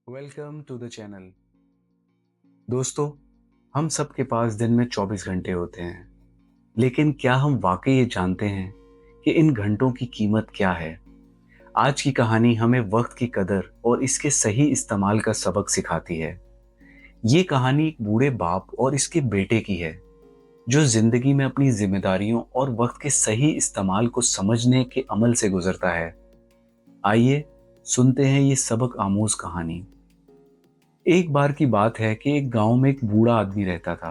Welcome to the channel. दोस्तों, हम सब के पास दिन में 24 घंटे होते हैं, लेकिन क्या हम वाकई ये जानते हैं कि इन घंटों की कीमत क्या है? आज की कहानी हमें वक्त की कदर और इसके सही इस्तेमाल का सबक सिखाती है। ये कहानी एक बूढ़े बाप और इसके बेटे की है, जो जिंदगी में अपनी जिम्मेदारियों और वक्त के सही इस्तेमाल को समझने के अमल से गुजरता है। आइए सुनते हैं ये सबक आमूज कहानी। एक बार की बात है कि एक गांव में एक बूढ़ा आदमी रहता था।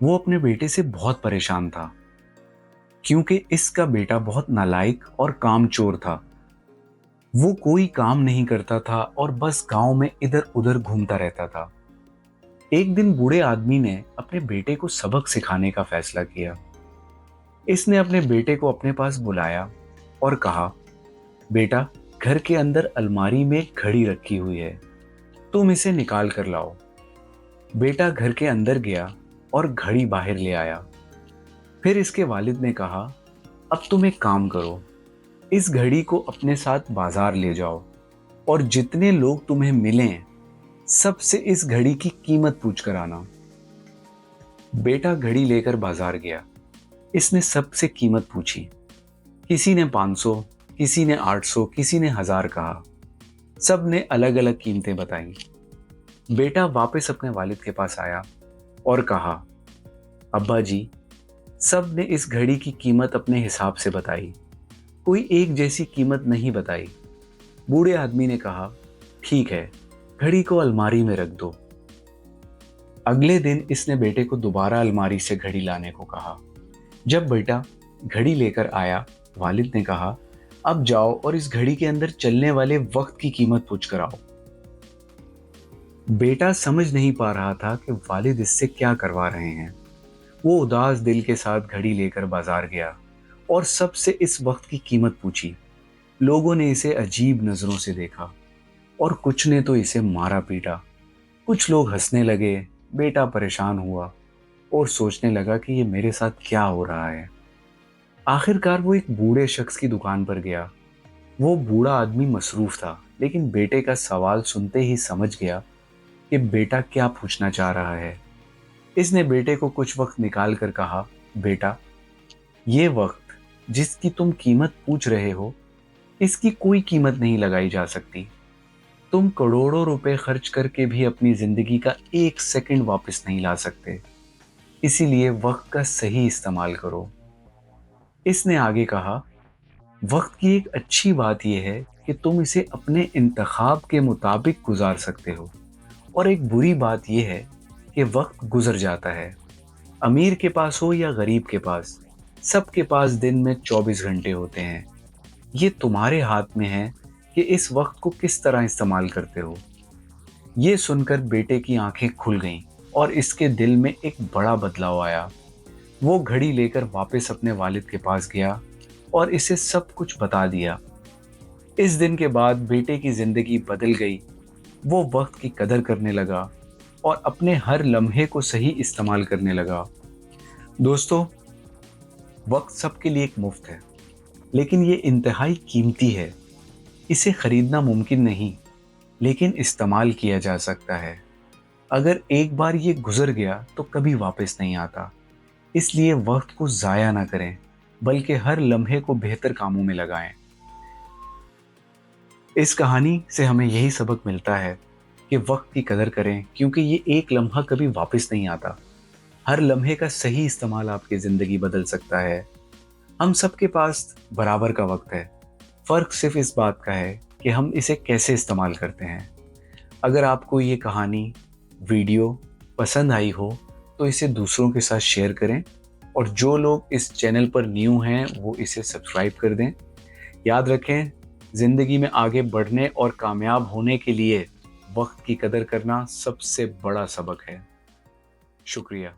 वो अपने बेटे से बहुत परेशान था, क्योंकि इसका बेटा बहुत नालायक और कामचोर था। वो कोई काम नहीं करता था और बस गांव में इधर उधर घूमता रहता था। एक दिन बूढ़े आदमी ने अपने बेटे को सबक सिखाने का फैसला किया। इसने अपने बेटे को अपने पास बुलाया और कहा, बेटा, घर के अंदर अलमारी में एक घड़ी रखी हुई है, तुम इसे निकाल कर लाओ। बेटा घर के अंदर गया और घड़ी बाहर ले आया। फिर इसके वालिद ने कहा, अब तुम एक काम करो, इस घड़ी को अपने साथ बाजार ले जाओ और जितने लोग तुम्हें मिलें सबसे इस घड़ी की कीमत पूछ कर आना। बेटा घड़ी लेकर बाजार गया। इसने सबसे कीमत पूछी। किसी ने 500, किसी ने 800, किसी ने 1000 कहा। सब ने अलग अलग कीमतें बताई। बेटा वापस अपने वालिद के पास आया और कहा, अब्बा जी, सब ने इस घड़ी की कीमत अपने हिसाब से बताई, कोई एक जैसी कीमत नहीं बताई। बूढ़े आदमी ने कहा, ठीक है, घड़ी को अलमारी में रख दो। अगले दिन इसने बेटे को दोबारा अलमारी से घड़ी लाने को कहा। जब बेटा घड़ी लेकर आया, वालिद ने कहा, अब जाओ और इस घड़ी के अंदर चलने वाले वक्त की कीमत पूछ कर आओ। बेटा समझ नहीं पा रहा था कि वालिद इससे क्या करवा रहे हैं। वो उदास दिल के साथ घड़ी लेकर बाजार गया और सबसे इस वक्त की कीमत पूछी। लोगों ने इसे अजीब नजरों से देखा और कुछ ने तो इसे मारा पीटा। कुछ लोग हंसने लगे। बेटा परेशान हुआ और सोचने लगा कि ये मेरे साथ क्या हो रहा है। आखिरकार वो एक बूढ़े शख्स की दुकान पर गया। वो बूढ़ा आदमी मसरूफ था, लेकिन बेटे का सवाल सुनते ही समझ गया कि बेटा क्या पूछना चाह रहा है। इसने बेटे को कुछ वक्त निकाल कर कहा, बेटा, ये वक्त जिसकी तुम कीमत पूछ रहे हो, इसकी कोई कीमत नहीं लगाई जा सकती। तुम करोड़ों रुपए खर्च करके भी अपनी जिंदगी का एक सेकंड वापस नहीं ला सकते। इसीलिए वक्त का सही इस्तेमाल करो। इसने आगे कहा, वक्त की एक अच्छी बात यह है कि तुम इसे अपने इंतखाब के मुताबिक गुजार सकते हो, और एक बुरी बात यह है कि वक्त गुजर जाता है। अमीर के पास हो या गरीब के पास, सबके पास दिन में 24 घंटे होते हैं। ये तुम्हारे हाथ में है कि इस वक्त को किस तरह इस्तेमाल करते हो। ये सुनकर बेटे की आंखें खुल गईं और इसके दिल में एक बड़ा बदलाव आया। वो घड़ी लेकर वापस अपने वालिद के पास गया और इसे सब कुछ बता दिया। इस दिन के बाद बेटे की जिंदगी बदल गई। वो वक्त की कदर करने लगा और अपने हर लम्हे को सही इस्तेमाल करने लगा। दोस्तों, वक्त सबके लिए एक मुफ्त है, लेकिन ये इंतहाई कीमती है। इसे खरीदना मुमकिन नहीं, लेकिन इस्तेमाल किया जा सकता है। अगर एक बार ये गुजर गया तो कभी वापस नहीं आता। इसलिए वक्त को ज़ाया ना करें, बल्कि हर लम्हे को बेहतर कामों में लगाएं। इस कहानी से हमें यही सबक मिलता है कि वक्त की कदर करें, क्योंकि ये एक लम्हा कभी वापस नहीं आता। हर लम्हे का सही इस्तेमाल आपकी ज़िंदगी बदल सकता है। हम सबके पास बराबर का वक्त है। फ़र्क सिर्फ इस बात का है कि हम इसे कैसे इस्तेमाल करते हैं। अगर आपको ये कहानी, वीडियो पसंद आई हो तो इसे दूसरों के साथ शेयर करें, और जो लोग इस चैनल पर न्यू हैं वो इसे सब्सक्राइब कर दें। याद रखें, ज़िंदगी में आगे बढ़ने और कामयाब होने के लिए वक्त की कदर करना सबसे बड़ा सबक है। शुक्रिया।